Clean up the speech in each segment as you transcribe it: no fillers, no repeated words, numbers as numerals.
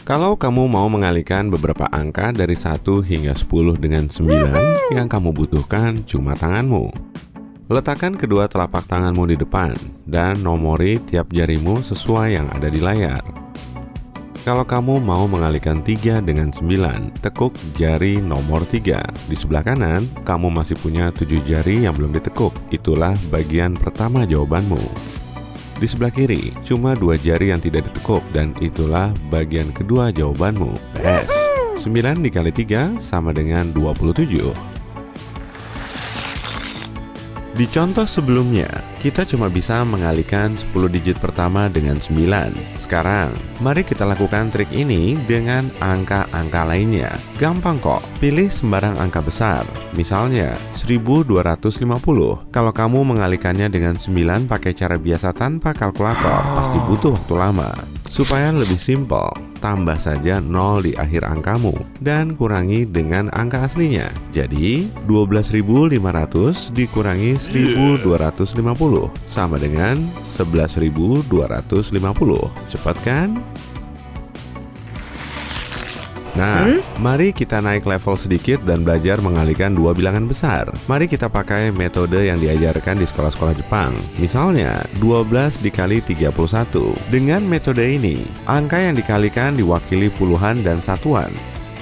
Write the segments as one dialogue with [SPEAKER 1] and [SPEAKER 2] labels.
[SPEAKER 1] Kalau kamu mau mengalihkan beberapa angka dari 1 hingga 10 dengan 9, yang kamu butuhkan cuma tanganmu. Letakkan kedua telapak tanganmu di depan dan nomori tiap jarimu sesuai yang ada di layar. Kalau kamu mau mengalihkan 3 dengan 9, tekuk jari nomor 3. Di sebelah kanan, kamu masih punya 7 jari yang belum ditekuk. Itulah bagian pertama jawabanmu. Di sebelah kiri, cuma 2 jari yang tidak ditekuk, dan itulah bagian kedua jawabanmu. Best! 9 dikali 3 sama dengan 27. Di contoh sebelumnya, kita cuma bisa mengalihkan 10 digit pertama dengan 9. Sekarang, mari kita lakukan trik ini dengan angka-angka lainnya. Gampang kok, pilih sembarang angka besar. Misalnya, 1250. Kalau kamu mengalihkannya dengan 9 pakai cara biasa tanpa kalkulator, pasti butuh waktu lama. Supaya lebih simpel, tambah saja 0 di akhir angkamu dan kurangi dengan angka aslinya. Jadi, 12.500 dikurangi 1.250 sama dengan 11.250. Cepat kan? Nah, mari kita naik level sedikit dan belajar mengalihkan dua bilangan besar. Mari kita pakai metode yang diajarkan di sekolah-sekolah Jepang. Misalnya, 12 dikali 31. Dengan metode ini, angka yang dikalikan diwakili puluhan dan satuan.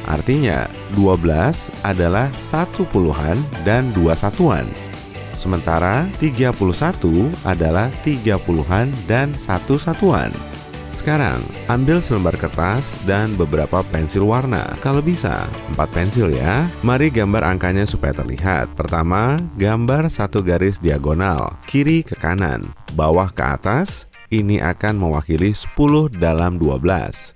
[SPEAKER 1] Artinya, 12 adalah 1 puluhan dan 2 satuan. Sementara 31 adalah 3 puluhan dan 1 satuan. Sekarang, ambil selembar kertas dan beberapa pensil warna. Kalau bisa, 4 pensil ya. Mari gambar angkanya supaya terlihat. Pertama, gambar satu garis diagonal, kiri ke kanan, bawah ke atas. Ini akan mewakili 10 dalam 12.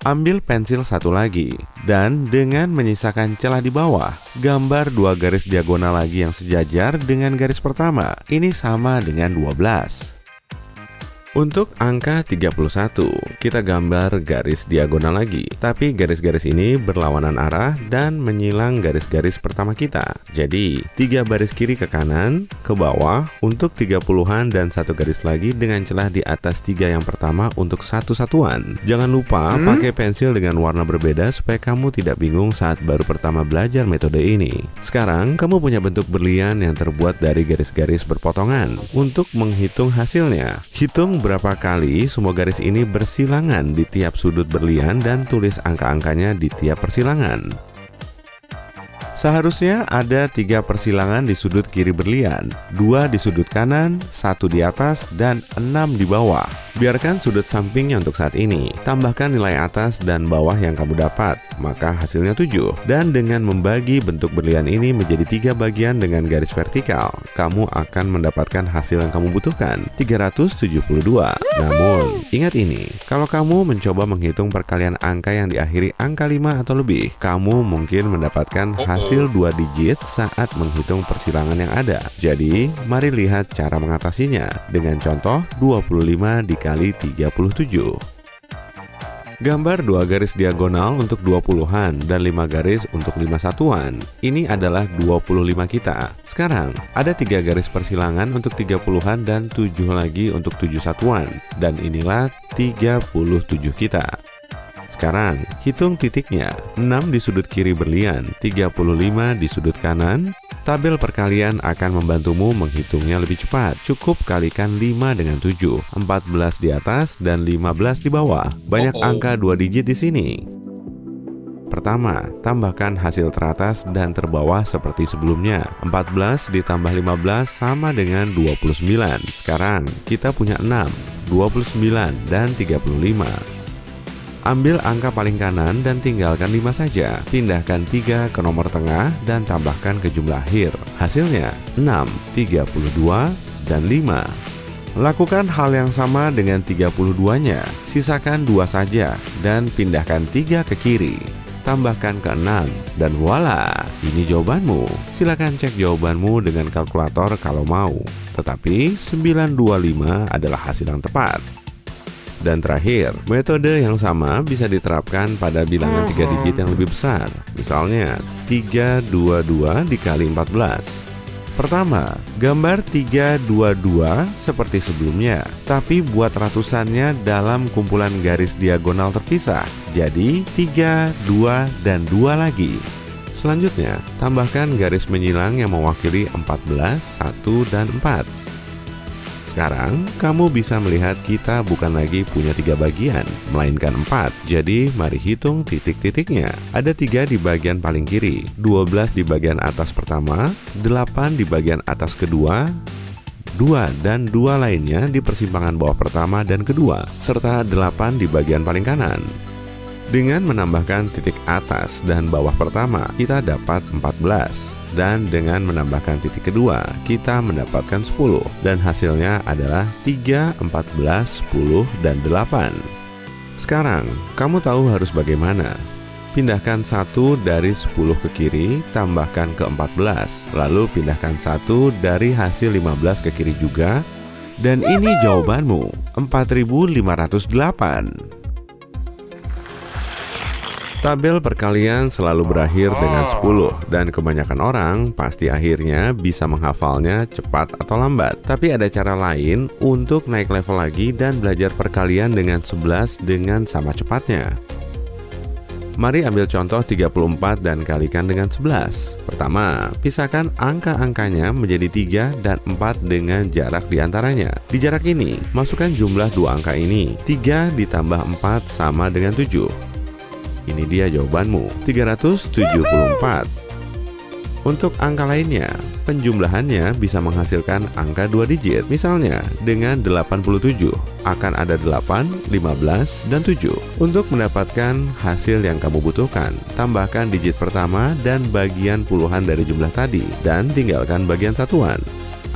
[SPEAKER 1] Ambil pensil satu lagi, dan dengan menyisakan celah di bawah, gambar 2 garis diagonal lagi yang sejajar dengan garis pertama. Ini sama dengan 12. Untuk angka 31, kita gambar garis diagonal lagi, tapi garis-garis ini berlawanan arah dan menyilang garis-garis pertama kita. Jadi, 3 baris kiri ke kanan, ke bawah untuk 30-an dan 1 garis lagi dengan celah di atas 3 yang pertama untuk 1 satuan. Jangan lupa pakai pensil dengan warna berbeda supaya kamu tidak bingung saat baru pertama belajar metode ini. Sekarang, kamu punya bentuk berlian yang terbuat dari garis-garis berpotongan. Untuk menghitung hasilnya, hitung berapa kali semua garis ini bersilangan di tiap sudut berlian dan tulis angka-angkanya di tiap persilangan. Seharusnya ada 3 persilangan di sudut kiri berlian, 2 di sudut kanan, 1 di atas, dan 6 di bawah. Biarkan sudut sampingnya untuk saat ini. Tambahkan nilai atas dan bawah yang kamu dapat, maka hasilnya 7. Dan dengan membagi bentuk berlian ini menjadi 3 bagian dengan garis vertikal, kamu akan mendapatkan hasil yang kamu butuhkan, 372. Namun, ingat ini, kalau kamu mencoba menghitung perkalian angka yang diakhiri angka 5 atau lebih, kamu mungkin mendapatkan hasil 2 digit saat menghitung persilangan yang ada. Jadi, mari lihat cara mengatasinya dengan contoh 25 dikali 37. Gambar 2 garis diagonal untuk 20-an dan 5 garis untuk 5 satuan. Ini adalah 25 kita. Sekarang, ada 3 garis persilangan untuk 30-an dan 7 lagi untuk 7 satuan. Dan inilah 37 kita. Sekarang, hitung titiknya, 6 di sudut kiri berlian, 35 di sudut kanan. Tabel perkalian akan membantumu menghitungnya lebih cepat. Cukup kalikan 5 dengan 7, 14 di atas dan 15 di bawah. Banyak angka 2 digit di sini. Pertama, tambahkan hasil teratas dan terbawah seperti sebelumnya. 14 ditambah 15 sama dengan 29. Sekarang, kita punya 6, 29, dan 35. Ambil angka paling kanan dan tinggalkan 5 saja. Pindahkan 3 ke nomor tengah dan tambahkan ke jumlah akhir. Hasilnya 6, 32, dan 5. Lakukan hal yang sama dengan 32-nya. Sisakan 2 saja dan pindahkan 3 ke kiri. Tambahkan ke 6 dan voila, ini jawabanmu. Silakan cek jawabanmu dengan kalkulator kalau mau. Tetapi 925 adalah hasil yang tepat. Dan terakhir, metode yang sama bisa diterapkan pada bilangan 3 digit yang lebih besar. Misalnya, 322 dikali 14. Pertama, gambar 322 seperti sebelumnya, tapi buat ratusannya dalam kumpulan garis diagonal terpisah. Jadi 3, 2, dan 2 lagi. Selanjutnya, tambahkan garis menyilang yang mewakili 14, 1, dan 4. Sekarang, kamu bisa melihat kita bukan lagi punya 3 bagian, melainkan 4. Jadi, mari hitung titik-titiknya. Ada 3 di bagian paling kiri, 12 di bagian atas pertama, 8 di bagian atas kedua, 2 dan 2 lainnya di persimpangan bawah pertama dan kedua, serta 8 di bagian paling kanan. Dengan menambahkan titik atas dan bawah pertama, kita dapat 14. Dan dengan menambahkan titik kedua, kita mendapatkan 10. Dan hasilnya adalah 3, 14, 10, dan 8. Sekarang, kamu tahu harus bagaimana. Pindahkan 1 dari 10 ke kiri, tambahkan ke 14. Lalu pindahkan 1 dari hasil 15 ke kiri juga. Dan ini jawabanmu, 4508. Tabel perkalian selalu berakhir dengan 10 dan kebanyakan orang pasti akhirnya bisa menghafalnya cepat atau lambat. Tapi ada cara lain untuk naik level lagi dan belajar perkalian dengan 11 dengan sama cepatnya. Mari ambil contoh 34 dan kalikan dengan 11. Pertama, pisahkan angka-angkanya menjadi 3 dan 4 dengan jarak di antaranya. Di jarak ini, masukkan jumlah dua angka ini. 3 ditambah 4 sama dengan 7. Ini dia jawabanmu, 374. Untuk angka lainnya, penjumlahannya bisa menghasilkan angka 2 digit. Misalnya, dengan 87, akan ada 8, 15, dan 7. Untuk mendapatkan hasil yang kamu butuhkan, tambahkan digit pertama dan bagian puluhan dari jumlah tadi, dan tinggalkan bagian satuan.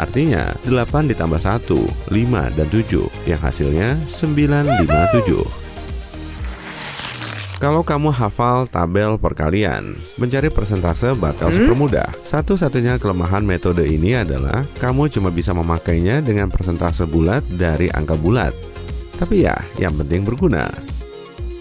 [SPEAKER 1] Artinya, 8 ditambah 1, 5, dan 7, yang hasilnya 957. Kalau kamu hafal tabel perkalian, mencari persentase bakal super mudah. Satu-satunya kelemahan metode ini adalah kamu cuma bisa memakainya dengan persentase bulat dari angka bulat. Tapi ya, yang penting berguna.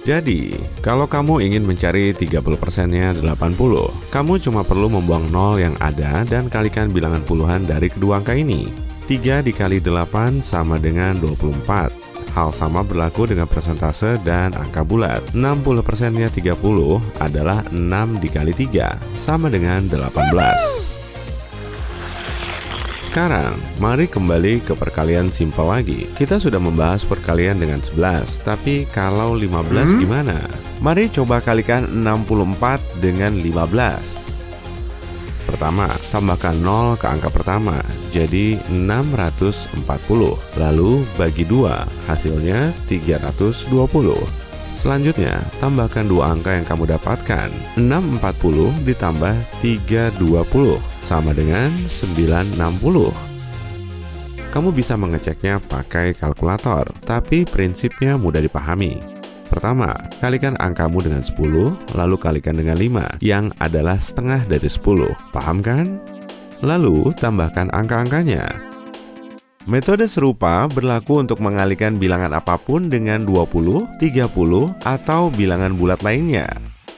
[SPEAKER 1] Jadi, kalau kamu ingin mencari 30%-nya 80, kamu cuma perlu membuang 0 yang ada dan kalikan bilangan puluhan dari kedua angka ini. 3 dikali 8 sama dengan 24. Hal sama berlaku dengan persentase dan angka bulat. 60%-nya 30 adalah 6 dikali 3, sama dengan 18. Sekarang, mari kembali ke perkalian simpel lagi. Kita sudah membahas perkalian dengan 11, tapi kalau 15 gimana? Mari coba kalikan 64 dengan 15. Pertama, tambahkan 0 ke angka pertama, jadi 640. Lalu bagi 2, hasilnya 320. Selanjutnya, tambahkan dua angka yang kamu dapatkan. 640 ditambah 320, sama dengan 960. Kamu bisa mengeceknya pakai kalkulator, tapi prinsipnya mudah dipahami. Pertama, kalikan angkamu dengan 10, lalu kalikan dengan 5, yang adalah setengah dari 10. Paham kan? Lalu, tambahkan angka-angkanya. Metode serupa berlaku untuk mengalihkan bilangan apapun dengan 20, 30, atau bilangan bulat lainnya.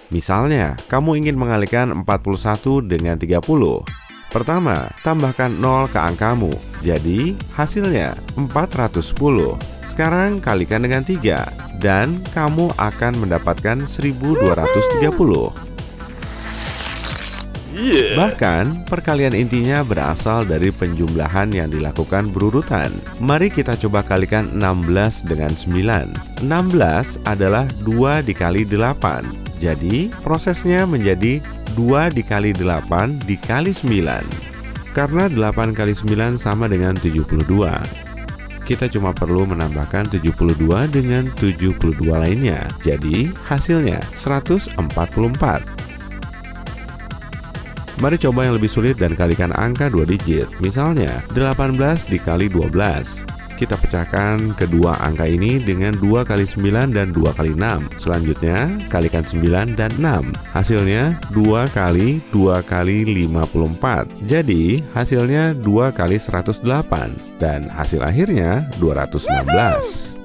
[SPEAKER 1] Misalnya, kamu ingin mengalihkan 41 dengan 30. Pertama, tambahkan 0 ke angkamu. Jadi, hasilnya 410. Sekarang kalikan dengan 3, dan kamu akan mendapatkan 1230. Bahkan, perkalian intinya berasal dari penjumlahan yang dilakukan berurutan. Mari kita coba kalikan 16 dengan 9. 16 adalah 2 dikali 8. Jadi, prosesnya menjadi 2 dikali 8 dikali 9. Karena 8 kali 9 sama dengan 72. Kita cuma perlu menambahkan 72 dengan 72 lainnya. Jadi, hasilnya 144. Mari coba yang lebih sulit dan kalikan angka 2 digit. Misalnya, 18 dikali 12. Kita pecahkan kedua angka ini dengan 2 kali 9 dan 2 kali 6. Selanjutnya, kalikan 9 dan 6. Hasilnya 2 kali 2 kali 54. Jadi, hasilnya 2 kali 108. Dan hasil akhirnya 216.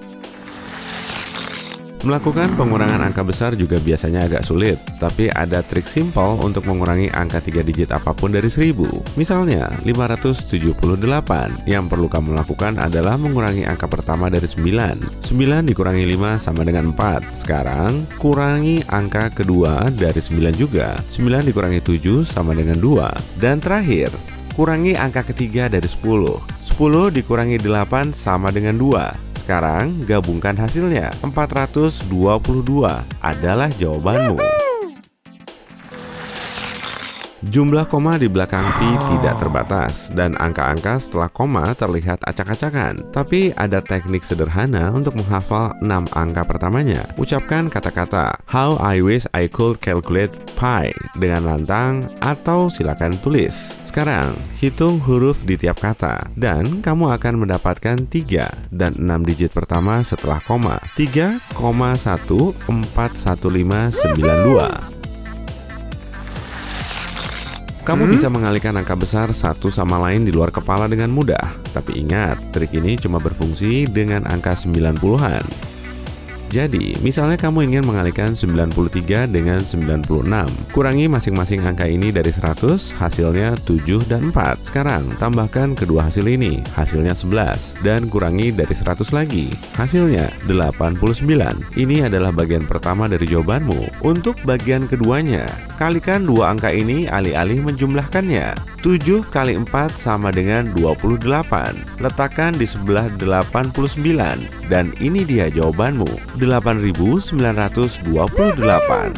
[SPEAKER 1] Melakukan pengurangan angka besar juga biasanya agak sulit, tapi ada trik simpel untuk mengurangi angka 3 digit apapun dari 1000. Misalnya 578. Yang perlu kamu lakukan adalah mengurangi angka pertama dari 9. 9 dikurangi 5 sama dengan 4. Sekarang kurangi angka kedua dari 9 juga. 9 dikurangi 7 sama dengan 2. Dan terakhir, kurangi angka ketiga dari 10. 10 dikurangi 8 sama dengan 2. Sekarang gabungkan hasilnya, 422 adalah jawabanmu. Jumlah koma di belakang pi tidak terbatas, dan angka-angka setelah koma terlihat acak-acakan. Tapi ada teknik sederhana untuk menghafal 6 angka pertamanya. Ucapkan kata-kata "How I wish I could calculate pi" dengan lantang, atau silakan tulis. Sekarang, hitung huruf di tiap kata, dan kamu akan mendapatkan 3 dan 6 digit pertama setelah koma. 3,141592. Kamu bisa mengalihkan angka besar satu sama lain di luar kepala dengan mudah. Tapi ingat, trik ini cuma berfungsi dengan angka 90-an. Jadi, misalnya kamu ingin mengalihkan 93 dengan 96. Kurangi masing-masing angka ini dari 100, hasilnya 7 dan 4. Sekarang, tambahkan kedua hasil ini, hasilnya 11. Dan kurangi dari 100 lagi, hasilnya 89. Ini adalah bagian pertama dari jawabanmu. Untuk bagian keduanya, kalikan dua angka ini alih-alih menjumlahkannya. 7 kali 4 sama dengan 28. Letakkan di sebelah 89. Dan ini dia jawabanmu, 8.928.